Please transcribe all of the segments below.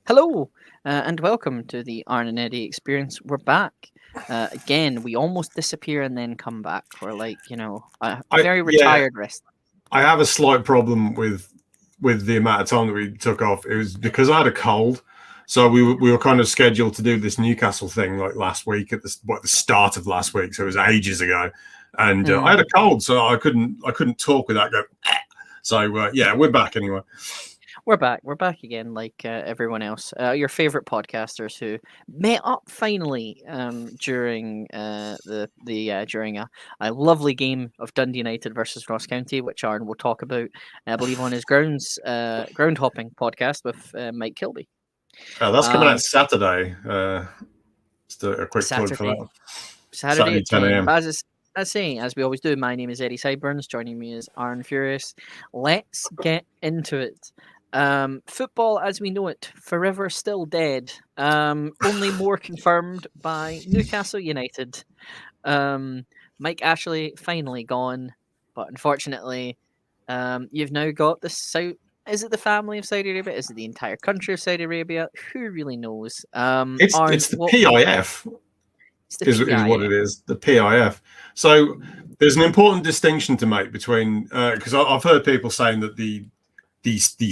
Hello, and welcome to the Arn Eddie experience. We're back. Again, we almost disappear and then come back. We're like, a I very yeah, retired wrestler. I have a slight problem with the amount of time that we took off. It was because I had a cold, so we were kind of scheduled to do this Newcastle thing like last week at the start of last week. So it was ages ago, and I had a cold, so I couldn't talk without going. So yeah, we're back anyway. We're back. We're back again, like everyone else. Your favorite podcasters who met up finally during during a lovely game of Dundee United versus Ross County, which Aaron will talk about, I believe, on his ground hopping podcast with Mike Kilby. That's coming Um, out Saturday. Just a quick plug for Saturday, that. Saturday Saturday, at 10 10. a.m. But as saying, as we always do, my name is Eddie Sideburns. Joining me is Aaron Furious. Let's get into it. Football as we know it, forever still dead. Only more confirmed by Newcastle United. Mike Ashley finally gone, but unfortunately, you've now got the South. Is it the family of Saudi Arabia? Is it the entire country of Saudi Arabia? Who really knows? Aaron, It's the what PIF. is the Is what PIA? it is, the PIF. So there's an important distinction to make between because I've heard people saying that the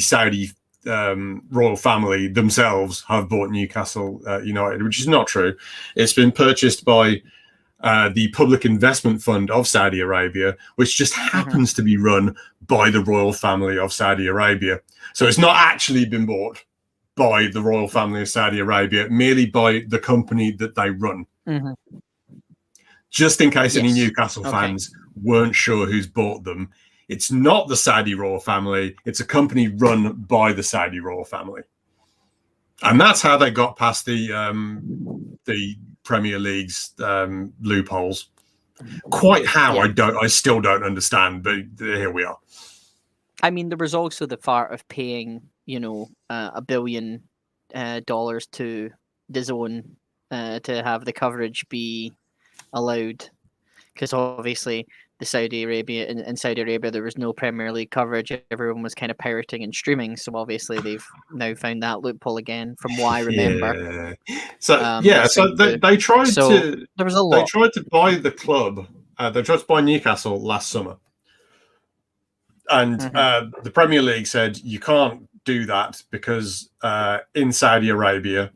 Saudi royal family themselves have bought Newcastle United, which is not true. It's been purchased by the Public Investment Fund of Saudi Arabia, which just happens to be run by the royal family of Saudi Arabia. So it's not actually been bought by the royal family of Saudi Arabia, merely by the company that they run. Mm-hmm. Just in case any Yes. Newcastle Okay. fans weren't sure who's bought them, it's not the Saudi royal family. It's a company run by the Saudi royal family, and that's how they got past the Premier League's loopholes. Quite how I still don't understand, but here we are. I mean, there was also the part of paying, $1 billion to the zone to have the coverage be allowed, because obviously the Saudi Arabia in Saudi Arabia there was no Premier League coverage. Everyone was kind of pirating and streaming. So obviously they've now found that loophole again, from what I remember. Yeah. So they tried So to there was a lot. buy the club. They tried to buy Newcastle last summer, and the Premier League said you can't do that because in Saudi Arabia,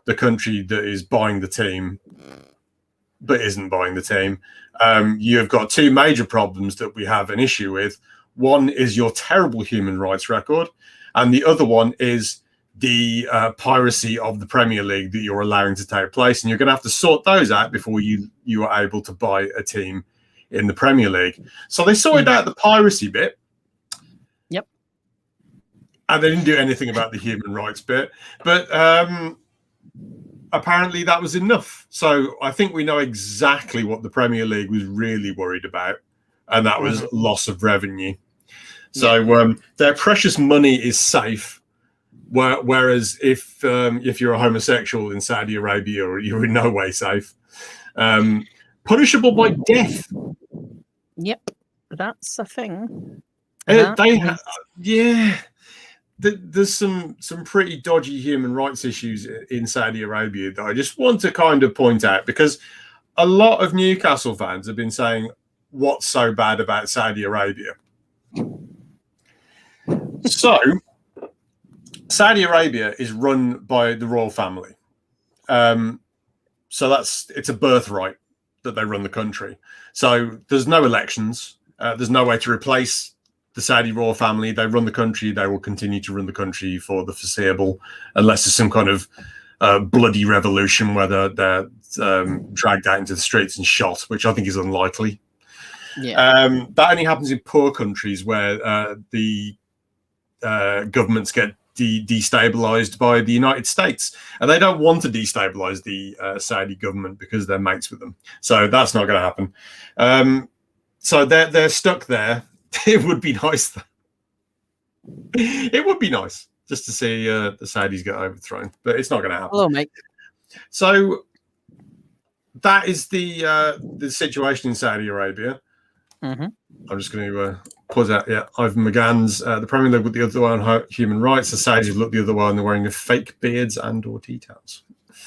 the country that is buying the team but isn't buying the team, you've got two major problems that we have an issue with. One is your terrible human rights record, and the other one is the piracy of the Premier League that you're allowing to take place, and you're going to have to sort those out before you are able to buy a team in the Premier League. So they sorted out the piracy bit. Yep. And they didn't do anything about the human rights bit, but apparently that was enough. So I think we know exactly what the Premier League was really worried about, and that was loss of revenue. So their precious money is safe. Whereas if you're a homosexual in Saudi Arabia, you're in no way safe. Punishable by death. Yep, that's a thing. There's some pretty dodgy human rights issues in Saudi Arabia that I just want to kind of point out, because a lot of Newcastle fans have been saying, what's so bad about Saudi Arabia? So Saudi Arabia is run by the royal family. So it's a birthright that they run the country. So there's no elections. There's no way to replace the Saudi royal family. They run the country. They will continue to run the country for the foreseeable, unless there's some kind of bloody revolution where they're dragged out into the streets and shot, which I think is unlikely. Yeah. That only happens in poor countries where the governments get destabilized by the United States, and they don't want to destabilize the Saudi government because they're mates with them. So that's not going to happen. So they're stuck there. It would be nice. It would be nice just to see the Saudis get overthrown, but it's not going to happen. Hello, mate. So that is the situation in Saudi Arabia. I'm just going to pause out. Yeah, Ivan McGann's the Premier League look the other way on human rights. The Saudis look the other way, and they're wearing fake beards and/or tea towels.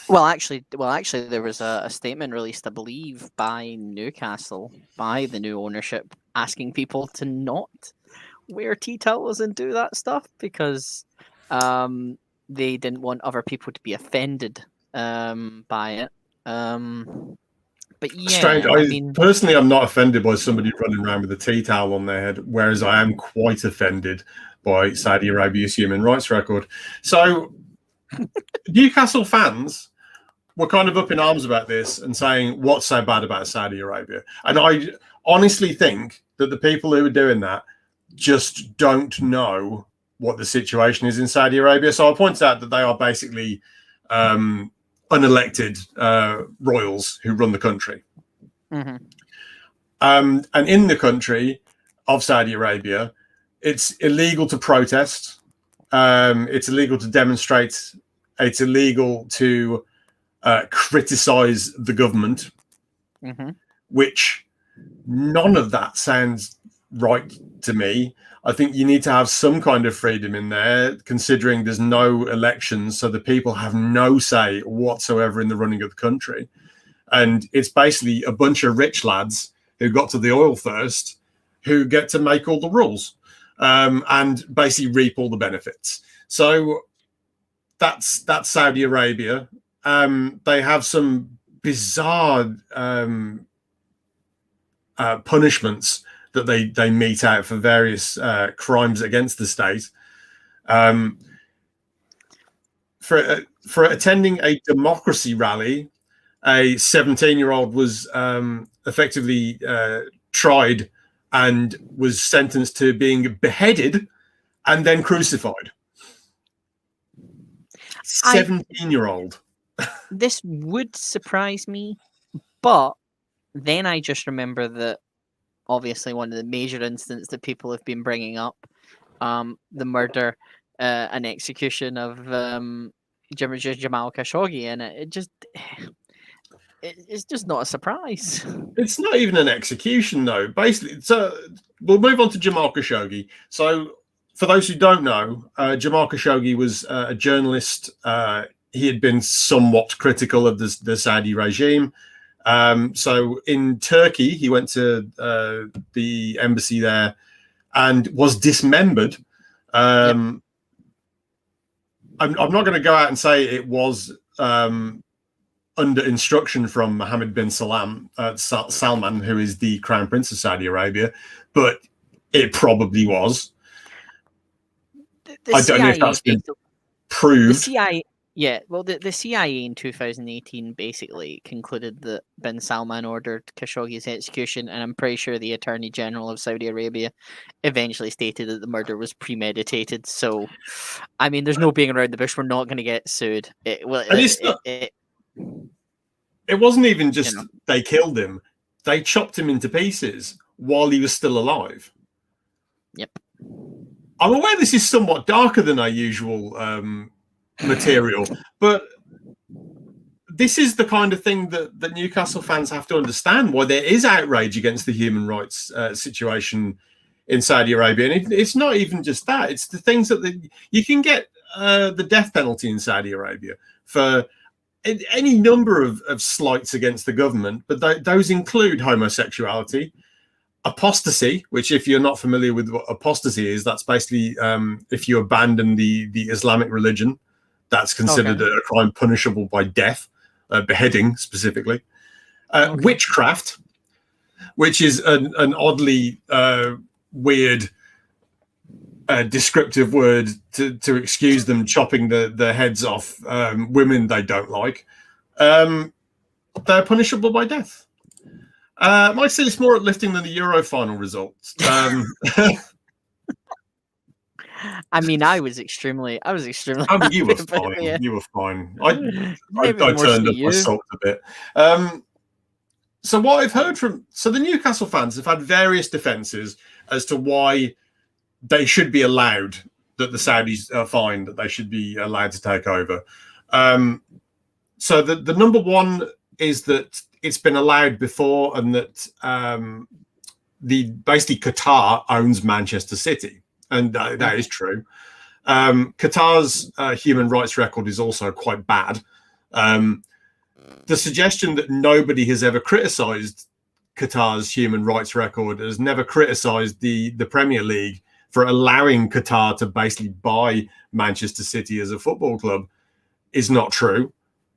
Well, actually, there was a statement released, I believe, by Newcastle, by the new ownership, asking people to not wear tea towels and do that stuff because they didn't want other people to be offended by it. But yeah, Strange. I mean, personally, I'm not offended by somebody running around with a tea towel on their head, whereas I am quite offended by Saudi Arabia's human rights record. So, Newcastle fans were kind of up in arms about this and saying, "What's so bad about Saudi Arabia?" And I honestly think that the people who are doing that just don't know what the situation is in Saudi Arabia. So I pointed out that they are basically unelected royals who run the country. Mm-hmm. And in the country of Saudi Arabia, it's illegal to protest. It's illegal to demonstrate. It's illegal to criticize the government, which none of that sounds right to me. I think you need to have some kind of freedom in there, considering there's no elections, so the people have no say whatsoever in the running of the country. And it's basically a bunch of rich lads who got to the oil first who get to make all the rules and basically reap all the benefits. So that's Saudi Arabia. They have some bizarre punishments that they mete out for various crimes against the state. For attending a democracy rally, a 17-year-old was effectively tried and was sentenced to being beheaded and then crucified. 17-year-old. This would surprise me, but then I just remember that obviously one of the major incidents that people have been bringing up, the murder and execution of Jamal Khashoggi, and it's just not a surprise. It's not even an execution, though. Basically, so we'll move on to Jamal Khashoggi. So, for those who don't know, Jamal Khashoggi was a journalist. He had been somewhat critical of the Saudi regime. So, in Turkey, he went to the embassy there and was dismembered. I'm not going to go out and say it was under instruction from Mohammed bin Salman, who is the Crown Prince of Saudi Arabia, but it probably was. I don't know if that's been proved. The CIA, yeah, well, the CIA in 2018 basically concluded that bin Salman ordered Khashoggi's execution, and I'm pretty sure the Attorney General of Saudi Arabia eventually stated that the murder was premeditated. So, I mean, there's no being around the bush. We're not going to get sued. It wasn't even just they killed him; they chopped him into pieces while he was still alive. Yep. I'm aware this is somewhat darker than our usual material, but this is the kind of thing that Newcastle fans have to understand, why there is outrage against the human rights situation in Saudi Arabia. And it's not even just that. It's the things that you can get the death penalty in Saudi Arabia for any number of slights against the government, but those include homosexuality, apostasy, which, if you're not familiar with what apostasy is, that's basically if you abandon the Islamic religion, that's considered a crime punishable by death, beheading specifically. Witchcraft, which is an oddly weird descriptive word to excuse them chopping the heads off women they don't like. They're punishable by death. Might say it's more uplifting than the Euro final results. I mean, I was extremely. I mean, you were fine. Yeah. You were fine. I turned up my salt a bit. So what I've heard from the Newcastle fans have had various defences as to why they should be allowed, that the Saudis find that they should be allowed to take over. So the number one is that it's been allowed before, and that basically Qatar owns Manchester City, and that is true. Qatar's human rights record is also quite bad. The suggestion that nobody has ever criticised Qatar's human rights record, has never criticised the Premier League for allowing Qatar to basically buy Manchester City as a football club, is not true.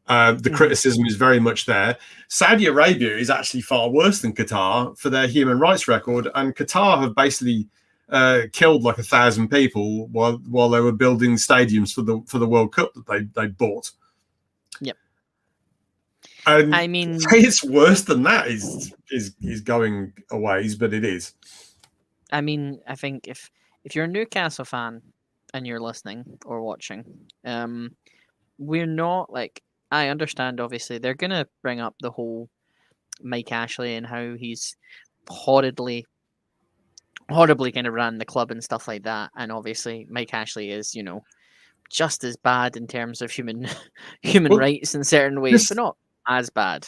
The criticism is very much there. Saudi Arabia is actually far worse than Qatar for their human rights record, and Qatar have basically killed like 1,000 people while they were building stadiums for the World Cup that they bought. Yep. And I mean, it's worse than that is going a ways, but it is. I mean, I think if you're a Newcastle fan and you're listening or watching, we're not like, I understand obviously they're gonna bring up the whole Mike Ashley and how he's horribly kind of ran the club and stuff like that, and obviously Mike Ashley is, you know, just as bad in terms of human rights in certain ways, but not as bad.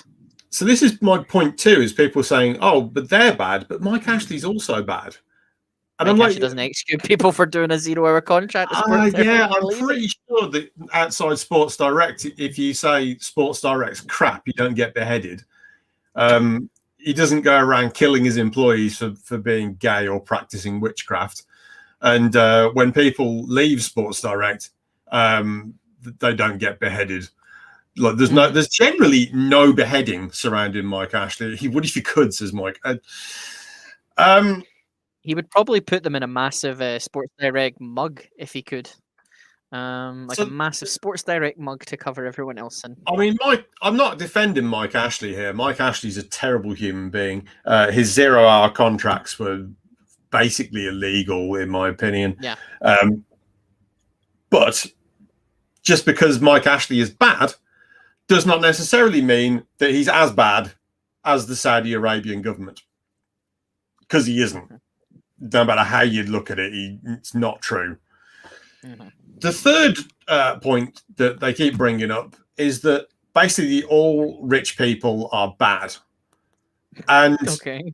So this is my point too, is people saying, oh, but they're bad, but Mike Ashley's also bad. And Mike I'm Ashley doesn't execute people for doing a 0-hour contract. Yeah, I'm pretty sure that outside Sports Direct, if you say Sports Direct's crap, you don't get beheaded. He doesn't go around killing his employees for being gay or practicing witchcraft. And when people leave Sports Direct, they don't get beheaded. Like there's generally no beheading surrounding Mike Ashley. He would if he could, says Mike. He would probably put them in a massive Sports Direct mug if he could. A massive Sports Direct mug to cover everyone else in. I mean, I'm not defending Mike Ashley here. Mike Ashley's a terrible human being. His 0-hour contracts were basically illegal, in my opinion. Yeah. But just because Mike Ashley is bad does not necessarily mean that he's as bad as the Saudi Arabian government. Because he isn't. No matter how you look at it, it's not true. Mm-hmm. The third point that they keep bringing up is that basically all rich people are bad. And okay.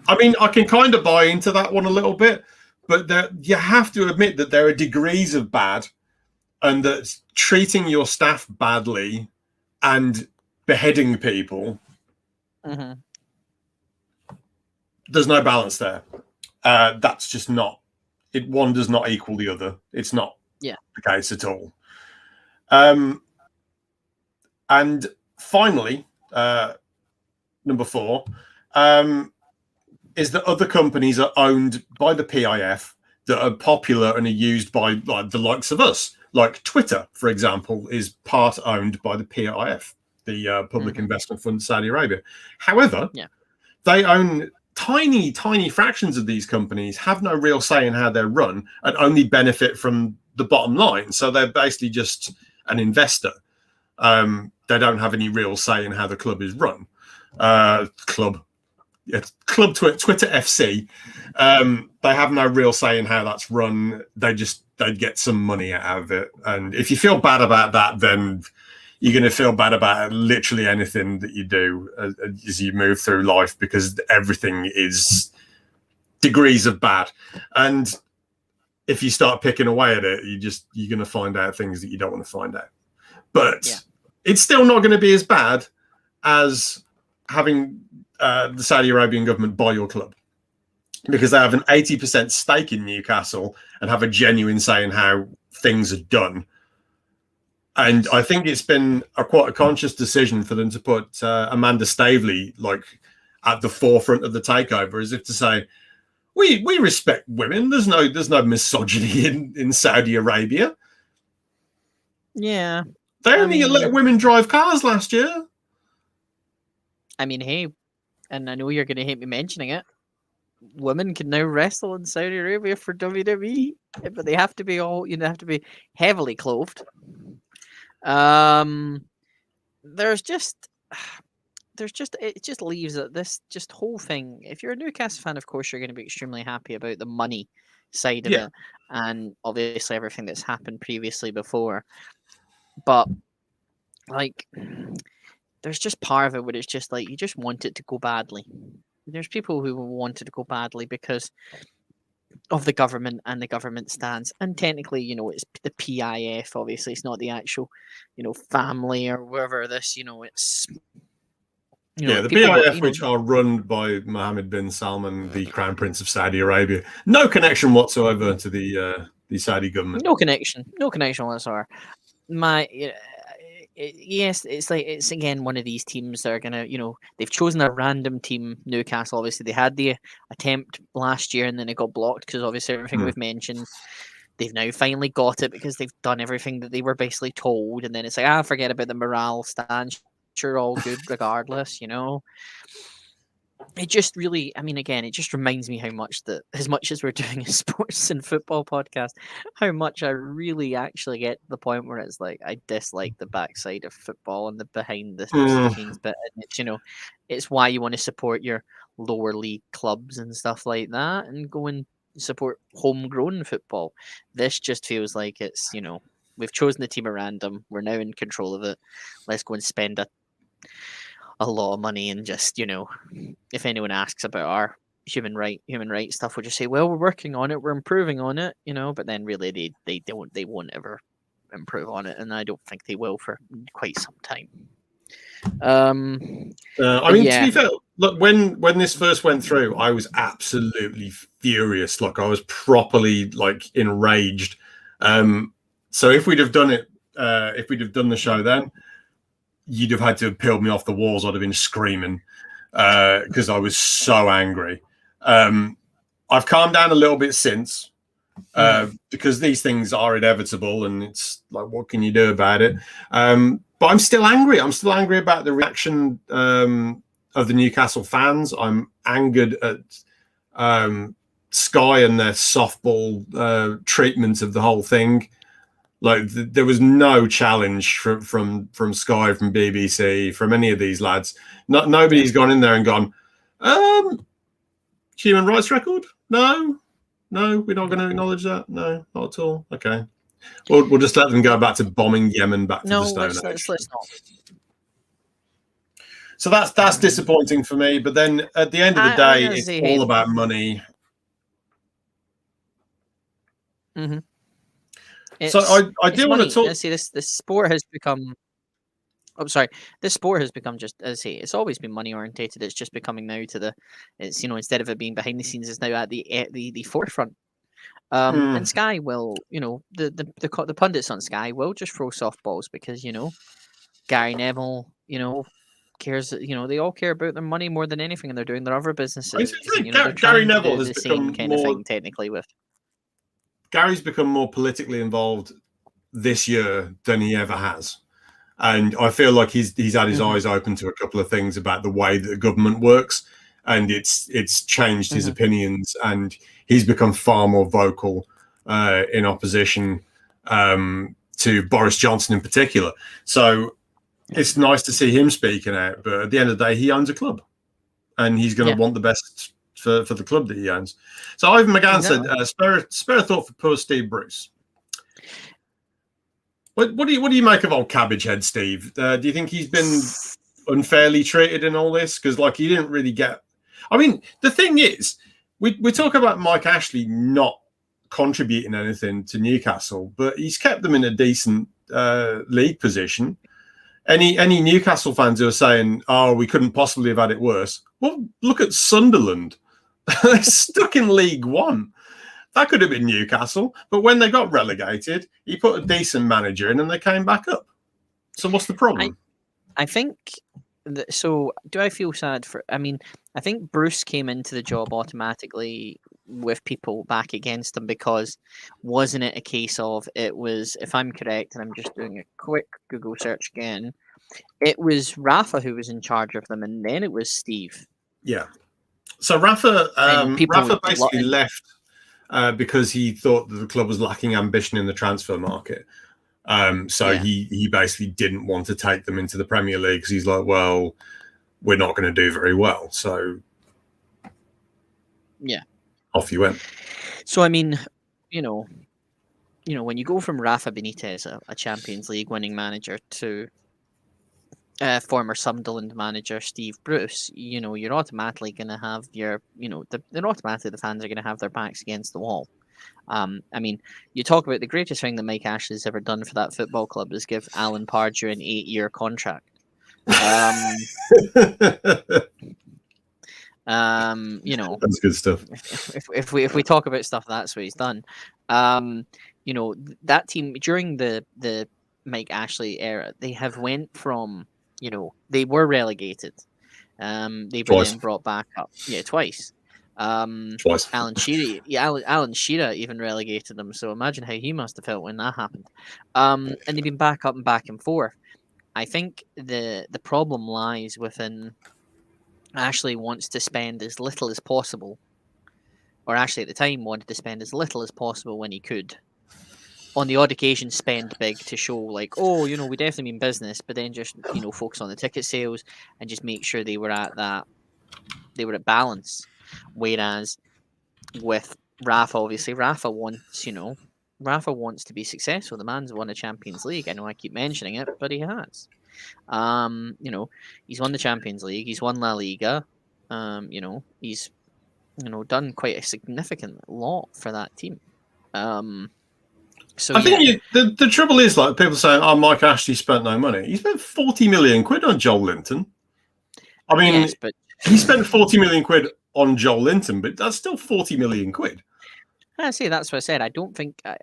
I mean, I can kind of buy into that one a little bit, but you have to admit that there are degrees of bad, and that treating your staff badly and beheading people, there's no balance there. That's just not it. One does not equal the other. It's not the case at all. And finally, number 4 is that other companies are owned by the PIF that are popular and are used by like the likes of us. Like Twitter, for example, is part owned by the PIF, the Public Investment Fund, Saudi Arabia. However, they own tiny fractions of these companies, have no real say in how they're run, and only benefit from the bottom line. So they're basically just an investor. They don't have any real say in how the club is run. Twitter FC. They have no real say in how that's run. They get some money out of it. And if you feel bad about that, then you're going to feel bad about literally anything that you do as you move through life, because everything is degrees of bad. And if you start picking away at it, you're going to find out things that you don't want to find out. But it's still not going to be as bad as having the Saudi Arabian government buy your club, because they have an 80% stake in Newcastle and have a genuine say in how things are done. And I think it's been quite a conscious decision for them to put Amanda Staveley like at the forefront of the takeover, as if to say, we respect women. There's no misogyny in Saudi Arabia. Yeah. They only let women drive cars last year. I mean, hey, and I know you're going to hate me mentioning it, women can now wrestle in Saudi Arabia for WWE, but they have to be have to be heavily clothed. It just leaves this whole thing. If you're a Newcastle fan, of course, you're going to be extremely happy about the money side of it, and obviously everything that's happened previously before. But like, there's just part of it where it's just like you just want it to go badly. there's people who wanted to go badly because of the government and the government stance. And technically, it's the PIF. Obviously, it's not the actual, family or wherever this. It's the people. PIF, which are run by Mohammed bin Salman, the Crown Prince of Saudi Arabia, no connection whatsoever to the Saudi government. No connection whatsoever. Yes, it's again one of these teams that are gonna, they've chosen a random team. Newcastle, obviously, they had the attempt last year and then it got blocked because obviously everything we've mentioned. They've now finally got it because they've done everything that they were basically told, and then it's like, forget about the morale stand. Sure, all good regardless, It just really, again, it just reminds me how much that, as much as we're doing a sports and football podcast, how much I really actually get to the point where it's like I dislike the backside of football and the behind the scenes bit. And it's, it's why you want to support your lower league clubs and stuff like that, and go and support homegrown football. This just feels like it's, we've chosen the team at random. We're now in control of it. Let's go and spend a lot of money, and just, if anyone asks about our human rights stuff, we'll just say, well, we're working on it, we're improving on it, but then really they won't ever improve on it, and I don't think they will for quite some time. To be fair, look, when this first went through, I was absolutely furious. Like, I was properly enraged. So if we'd have done it, if we'd have done the show then, you'd have had to have peeled me off the walls. I'd have been screaming because I was so angry. I've calmed down a little bit since because these things are inevitable, and it's like, what can you do about it? But I'm still angry. I'm still angry about the reaction of the Newcastle fans. I'm angered at Sky and their softball treatment of the whole thing. Like, there was no challenge from Sky, from BBC, from any of these lads. Nobody's gone in there and gone, human rights record? No, we're not going to acknowledge that. No, not at all. Okay, we'll just let them go back to bombing Yemen, back to the Stone Age. Let's not. So that's disappointing for me. But then at the end of the day, it's all about money. Mm-hmm. So I do want to talk. See, this sport has become. Oh, sorry. This sport has become, just, as I say, it's always been money orientated. It's just becoming now to it's, instead of it being behind the scenes, it's now at the forefront. And Sky will, the pundits on Sky will just throw softballs because, Gary Neville, cares. They all care about their money more than anything, and they're doing their other businesses. Gary Neville has the become same kind of thing technically with. Gary's become more politically involved this year than he ever has. And I feel like he's had his eyes open to a couple of things about the way that the government works, and it's changed his opinions, and he's become far more vocal in opposition to Boris Johnson in particular. So it's nice to see him speaking out, but at the end of the day, he owns a club, and he's going to want the best for the club that he owns. So Ivan McGann said, spare a thought for poor Steve Bruce. What do you make of old Cabbage Head Steve? Do you think he's been unfairly treated in all this? Because he didn't really get. I mean, the thing is, we talk about Mike Ashley not contributing anything to Newcastle, but he's kept them in a decent league position. Any Newcastle fans who are saying, "Oh, we couldn't possibly have had it worse," well, look at Sunderland. They're stuck in League One. That could have been Newcastle, but when they got relegated, he put a decent manager in and they came back up. So what's the problem? I think so. Do I feel sad for? I mean, I think Bruce came into the job automatically with people back against him, because wasn't it a case of, it was, if I'm correct, and I'm just doing a quick Google search again, it was Rafa who was in charge of them, and then it was Steve. Yeah. So Rafa basically left because he thought that the club was lacking ambition in the transfer market. He basically didn't want to take them into the Premier League, because he's like, well, we're not going to do very well. So yeah, off you went. So I mean, when you go from Rafa Benitez, a Champions League winning manager, to former Sunderland manager Steve Bruce, you're automatically going to have they're automatically the fans are going to have their backs against the wall. I mean, you talk about the greatest thing that Mike Ashley's ever done for that football club is give Alan Pardew an 8-year contract. That's good stuff. If we talk about stuff, that's what he's done. That team during the Mike Ashley era, they have went from they were relegated. They were then brought back up. Yeah, twice. Twice. Alan Shearer even relegated them. So imagine how he must have felt when that happened. And they've been back up and back and forth. I think the problem lies within Ashley wants to spend as little as possible, or Ashley at the time wanted to spend as little as possible when he could. On the odd occasion, spend big to show like, we definitely mean business, but then just focus on the ticket sales and just make sure they were at balance. Whereas with Rafa, obviously, Rafa wants to be successful. The man's won a Champions League. I know I keep mentioning it, but he has. He's won the Champions League. He's won La Liga. He's done quite a significant lot for that team. So I think the trouble is, like, people saying, "Oh, Mike Ashley spent no money." He spent 40 million quid on Joel Linton. I mean, yes, but he spent 40 million quid on Joel Linton, but that's still 40 million quid. I say that's what I said. I don't think. I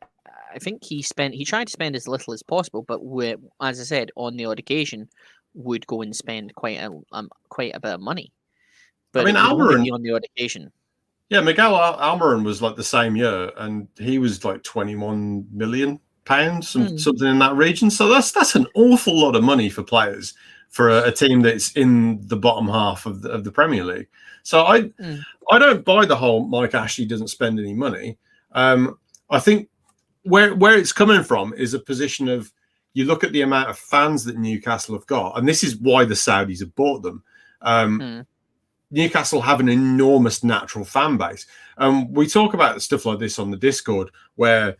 think he tried to spend as little as possible, but as I said, on the odd occasion, would go and spend quite a bit of money. But I mean, Almiron on the odd occasion. Yeah, Miguel Almiron was like the same year, and he was like £21 million, something in that region. So that's an awful lot of money for players for a team that's in the bottom half of the Premier League. So I don't buy the whole Mike Ashley doesn't spend any money. I think where it's coming from is a position of, you look at the amount of fans that Newcastle have got, and this is why the Saudis have bought them. Newcastle have an enormous natural fan base. We talk about stuff like this on the Discord, where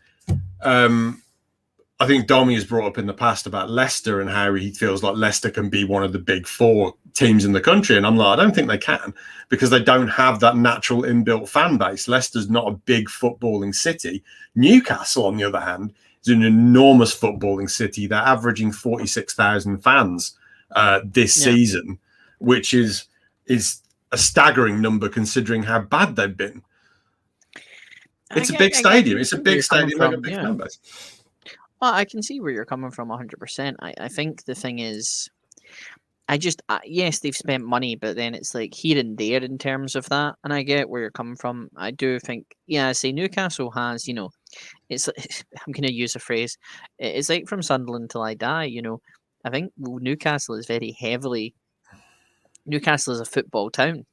I think Domi has brought up in the past about Leicester and how he feels like Leicester can be one of the big four teams in the country. And I'm like, I don't think they can, because they don't have that natural inbuilt fan base. Leicester's not a big footballing city. Newcastle, on the other hand, is an enormous footballing city. They're averaging 46,000 fans this season, which is a staggering number considering how bad they've been. It's a big stadium. It's a big stadium and a big fan base. Well, I can see where you're coming from 100%. I think the thing is, yes, they've spent money, but then it's like here and there in terms of that. And I get where you're coming from. I do think, I say Newcastle has, it's I'm going to use a phrase. It's like from Sunderland till I die. I think Newcastle is very heavily. Newcastle is a football town.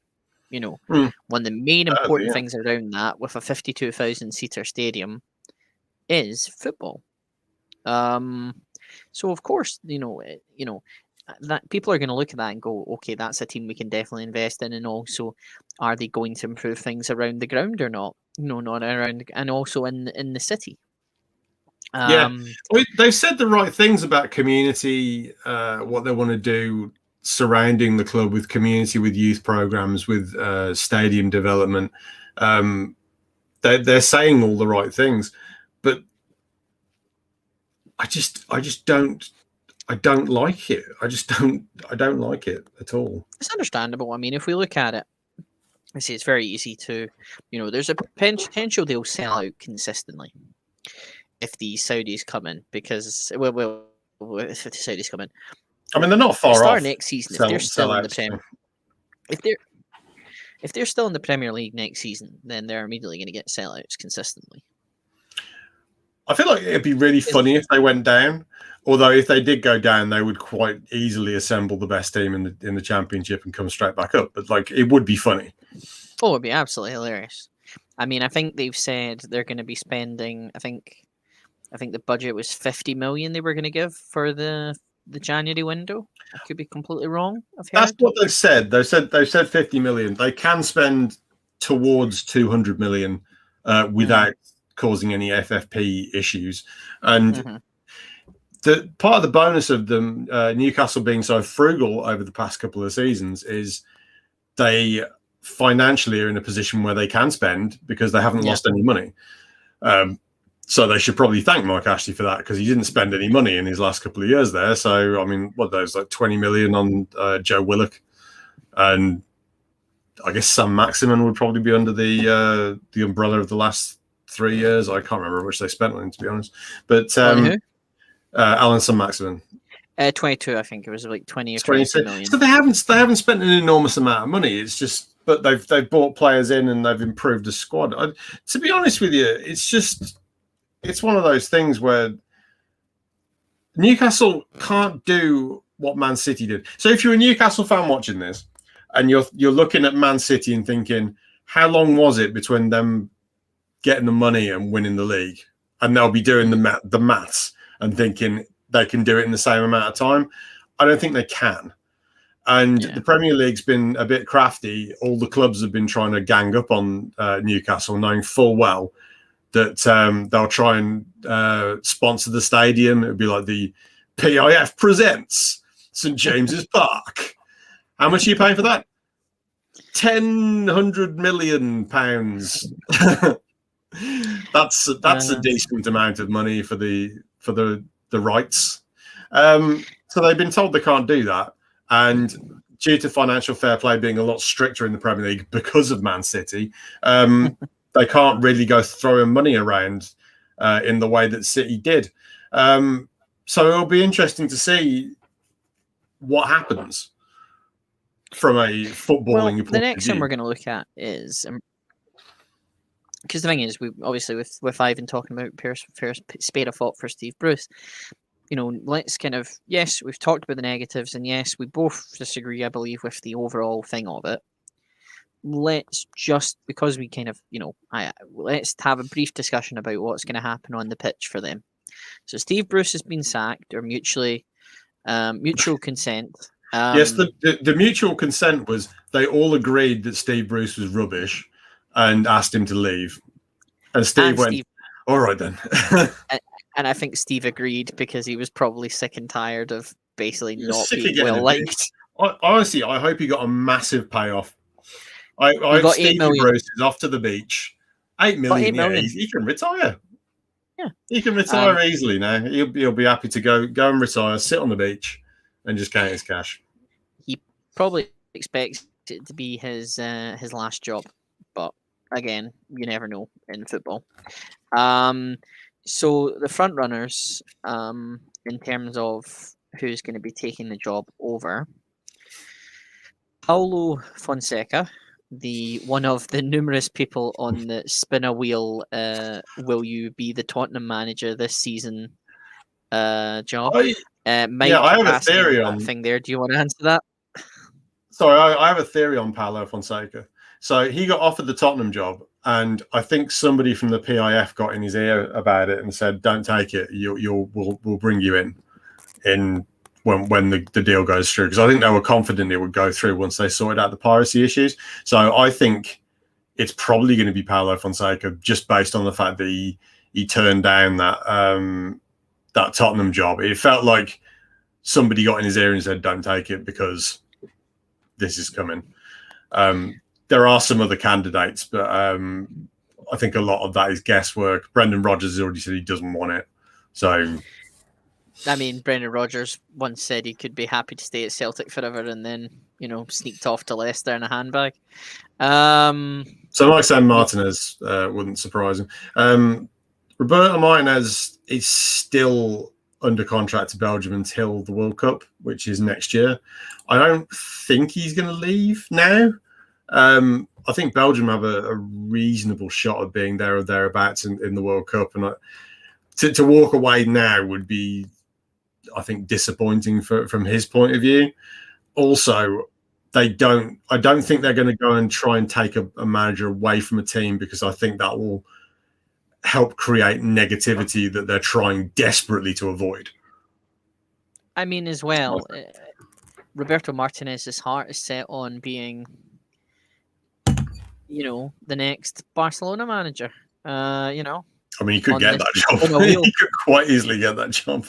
One of the main important things around that, with a 52,000 seater stadium, is football. So of course, that people are going to look at that and go, okay, that's a team we can definitely invest in. And also, are they going to improve things around the ground or not? No, not around, and also in the city. They've said the right things about community, what they want to do surrounding the club with community, with youth programs, with stadium development. They're saying all the right things, but I don't like it. I don't like it at all. It's understandable. I mean, if we look at it, I see it's very easy to, there's a potential they'll sell out consistently if the Saudis come in, because if the Saudis come in, I mean, they're not far off. Next season, if they're still in the Premier, if they're still in the Premier League next season, then they're immediately going to get sellouts consistently. I feel like it'd be really funny if they went down. Although if they did go down, they would quite easily assemble the best team in the Championship and come straight back up. But like, it would be funny. Oh, it'd be absolutely hilarious. I mean, I think they've said they're going to be spending. I think the budget was 50 million they were going to give for the January window. I could be completely wrong. That's what they've said. They've said 50 million. They can spend towards 200 million without causing any FFP issues. And the part of the bonus of them Newcastle being so frugal over the past couple of seasons is they financially are in a position where they can spend because they haven't lost any money. So they should probably thank Mike Ashley for that, because he didn't spend any money in his last couple of years there. So, I mean, what those, like 20 million on Joe Willock, and I guess Sam Maximin would probably be under the umbrella of the last 3 years. I can't remember how much they spent on him, to be honest. But Alan Sam Maximin. 22, I think it was like 20 or 22 million. So they haven't spent an enormous amount of money. It's just, but they've brought players in and they've improved the squad. To be honest with you, it's one of those things where Newcastle can't do what Man City did. So if you're a Newcastle fan watching this and you're looking at Man City and thinking, how long was it between them getting the money and winning the league? And they'll be doing the maths and thinking they can do it in the same amount of time. I don't think they can. And the Premier League's been a bit crafty. All the clubs have been trying to gang up on Newcastle, knowing full well that they'll try and sponsor the stadium. It would be like the PIF presents St James's Park. How much are you paying for that? £1,000 million. That's a decent amount of money for the rights. So they've been told they can't do that, and due to financial fair play being a lot stricter in the Premier League because of Man City, they can't really go throwing money around in the way that City did. So it'll be interesting to see what happens from a footballing. Well, the next one we're going to look at is, because the thing is, we obviously with Ivan talking about Pierce spade a thought for Steve Bruce. You know, let's kind of, yes, we've talked about the negatives, and yes, we both disagree, I believe, with the overall thing of it. Let's just, because we kind of, you know, let's have a brief discussion about what's going to happen on the pitch for them. So Steve Bruce has been sacked, or mutual consent. Yes, the mutual consent was they all agreed that Steve Bruce was rubbish and asked him to leave. And Steve went, all right then. And I think Steve agreed because he was probably sick and tired of basically not being well liked. Honestly, I hope he got a massive payoff. I hope Steve Bruce is off to the beach. 8 million. Yeah, he can retire. Yeah, he can retire easily now. He'll be happy to go and retire, sit on the beach, and just count his cash. He probably expects it to be his last job, but again, you never know in football. So the front runners, in terms of who's going to be taking the job over, Paulo Fonseca, the one of the numerous people on the spin a wheel, will you be the Tottenham manager this season job? Mike, I have a theory on thing there. Do you want to answer that? Sorry, I have a theory on Paulo Fonseca. So he got offered the Tottenham job, and I think somebody from the PIF got in his ear about it and said, "Don't take it. We'll bring you in when the deal goes through." Because I think they were confident it would go through once they sorted out the piracy issues. So I think it's probably going to be Paulo Fonseca, just based on the fact that he turned down that Tottenham job. It felt like somebody got in his ear and said, "Don't take it because this is coming." There are some other candidates, but I think a lot of that is guesswork. Brendan Rodgers has already said he doesn't want it. So, I mean, Brendan Rodgers once said he could be happy to stay at Celtic forever, and then, you know, sneaked off to Leicester in a handbag. So like Sam Martinez wouldn't surprise him. Roberto Martinez is still under contract to Belgium until the World Cup, which is next year. I don't think he's going to leave now. I think Belgium have a reasonable shot of being there or thereabouts in the World Cup, and to walk away now would be, I think, disappointing from his point of view. Also, I don't think they're going to go and try and take a manager away from a team, because I think that will help create negativity that they're trying desperately to avoid. I mean, as well, Roberto Martinez's heart is set on being, you know, the next Barcelona manager. You know, I mean, he could get that job. He could quite easily get that job.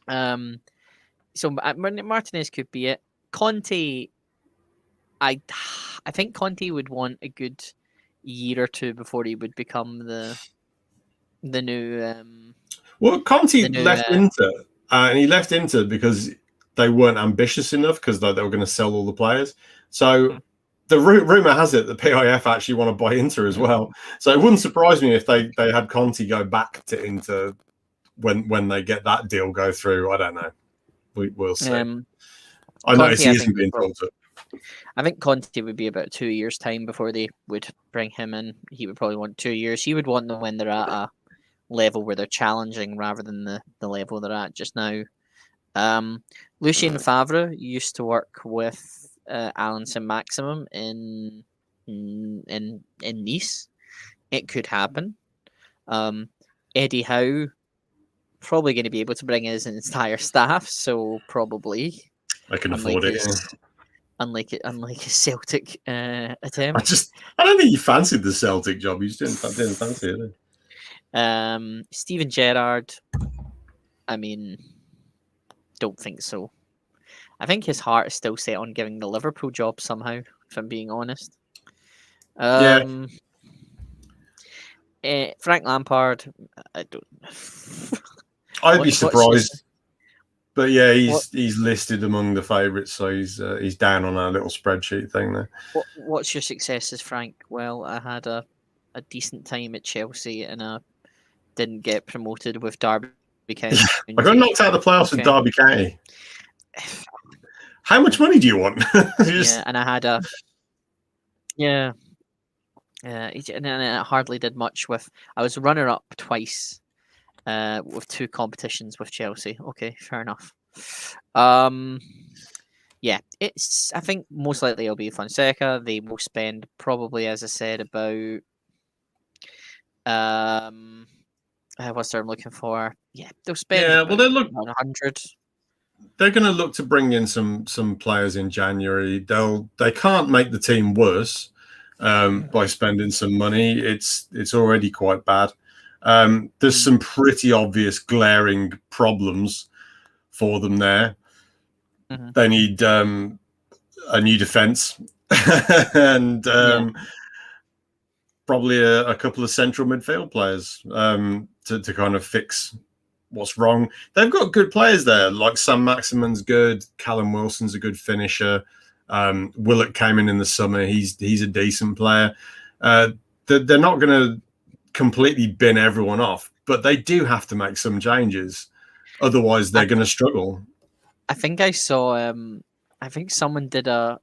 So Martinez could be it. Conte, I think Conte would want a good year or two before he would become the new Well, Conte the new left Inter, and he left Inter because they weren't ambitious enough because they were going to sell all the players. So the rumor has it that PIF actually want to buy Inter as well. So it wouldn't surprise me if they had Conte go back to Inter when they get that deal go through. I don't know. We'll see. I notice he isn't being talked to. I think Conte would be about 2 years' time before they would bring him in. He would probably want 2 years. He would want them when they're at a level where they're challenging rather than the level they're at just now. Lucien Favre used to work with Alan Saint-Maximin in Nice. It could happen. Eddie Howe probably going to be able to bring his entire staff, so probably I can afford it. Unlike a Celtic attempt. I don't think he fancied the Celtic job. He just didn't fancy it. Steven Gerrard, I mean, don't think so. I think his heart is still set on giving the Liverpool job somehow, if I'm being honest. Frank Lampard, I don't. I'd be surprised. But yeah, he's listed among the favourites, so he's down on our little spreadsheet thing there. What's your successes, Frank? Well, I had a decent time at Chelsea and I didn't get promoted with Derby County. I got knocked out of the playoffs with Derby County. How much money do you want? Yeah, and I had a and I hardly did much with. I was runner-up twice. With 2 competitions with Chelsea. Okay, fair enough. Yeah, it's. I think most likely it'll be Fonseca. They will spend probably, as I said, about what's the term I'm looking for? Yeah, they'll spend. Yeah, well, they look 100. They're going to look to bring in some players in January. They can't make the team worse by spending some money. It's already quite bad. There's some pretty obvious glaring problems for them there. They need a new defence and probably a couple of central midfield players to kind of fix what's wrong. They've got good players there, like Sam Maximin's good, Callum Wilson's a good finisher. Willett came in the summer. He's a decent player. They're not going to completely bin everyone off, but they do have to make some changes, otherwise they're going to struggle. I think I saw I think someone did a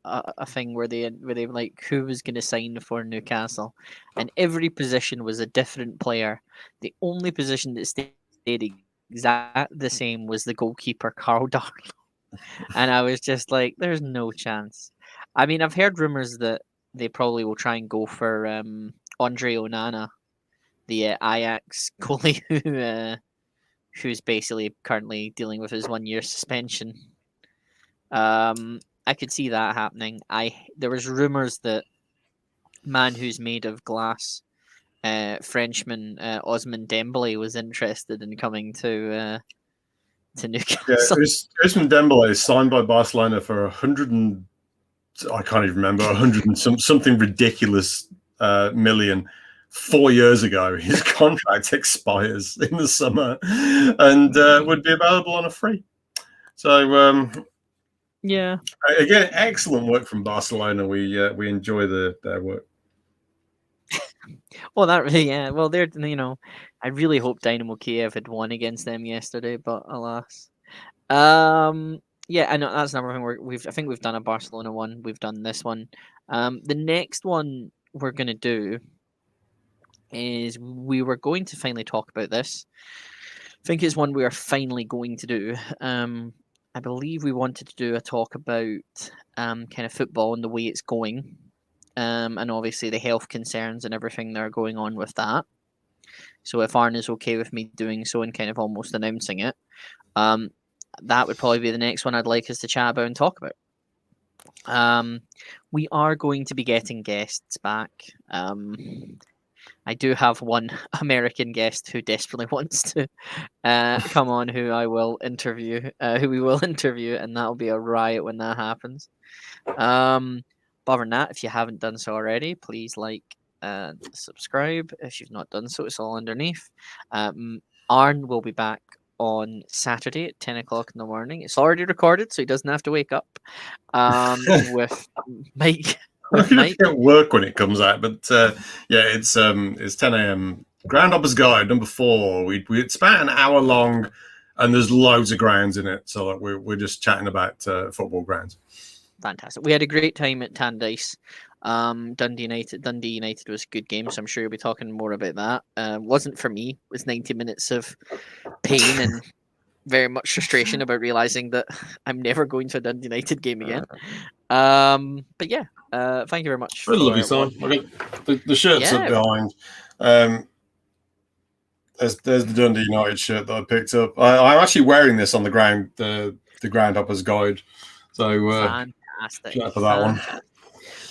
thing where they like who was going to sign for Newcastle, and every position was a different player. The only position that stayed exact the same was the goalkeeper, Carl Darlow. And I was just like, there's no chance. I mean, I've heard rumors that they probably will try and go for Andre Onana, the Ajax goalie who's basically currently dealing with his 1 year suspension. I could see that happening. There was rumors that man who's made of glass, Frenchman Ousmane Dembélé was interested in coming to Newcastle. Yeah, Ousmane Dembélé is signed by Barcelona for 100 and I can't even remember 100 and something ridiculous million. 4 years ago, his contract expires in the summer and would be available on a free. So, yeah, again, excellent work from Barcelona. We enjoy their work. Well, that really, yeah. Well, they're I really hope Dynamo Kiev had won against them yesterday, but alas. Yeah, I know that's another thing I think we've done a Barcelona one. We've done this one. The next one we're gonna do is we were going to finally talk about this. I think it's one we are finally going to do. I believe we wanted to do a talk about kind of football and the way it's going, and obviously the health concerns and everything that are going on with that. So if Arn is okay with me doing so and kind of almost announcing it, that would probably be the next one I'd like us to chat about and talk about. We are going to be getting guests back. I do have one American guest who desperately wants to come on, who I will interview, who we will interview, and that'll be a riot when that happens. But other than that, if you haven't done so already, please like and subscribe. If you've not done so, it's all underneath. Arn will be back on Saturday at 10 o'clock in the morning. It's already recorded, so he doesn't have to wake up. With Mike. With Mike. It work when it comes out, but yeah, it's 10 a.m. Groundhoppers Guide number 4. It's about an hour long, and there's loads of grounds in it. So like, we're just chatting about football grounds. Fantastic. We had a great time at Tannadice. Dundee United was a good game, so I'm sure you'll be talking more about that. Wasn't for me. It was 90 minutes of pain and very much frustration about realizing that I'm never going to a Dundee United game again. But yeah, thank you very much. I love you, son. The shirts up behind. There's the Dundee United shirt that I picked up. I'm actually wearing this on the ground, the Groundhoppers Guide. So fantastic for that one.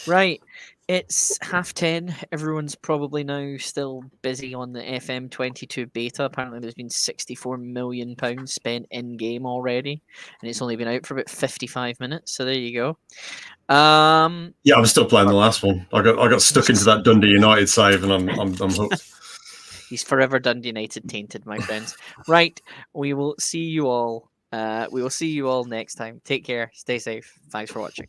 Right. It's 10:30. Everyone's probably now still busy on the FM22 beta. Apparently there's been £64 million spent in game already, and it's only been out for about 55 minutes. So there you go. Yeah, I'm still playing the last one. I got stuck into that Dundee United save, and I'm hooked. He's forever Dundee United tainted, my friends. Right. We will see you all. We will see you all next time. Take care. Stay safe. Thanks for watching.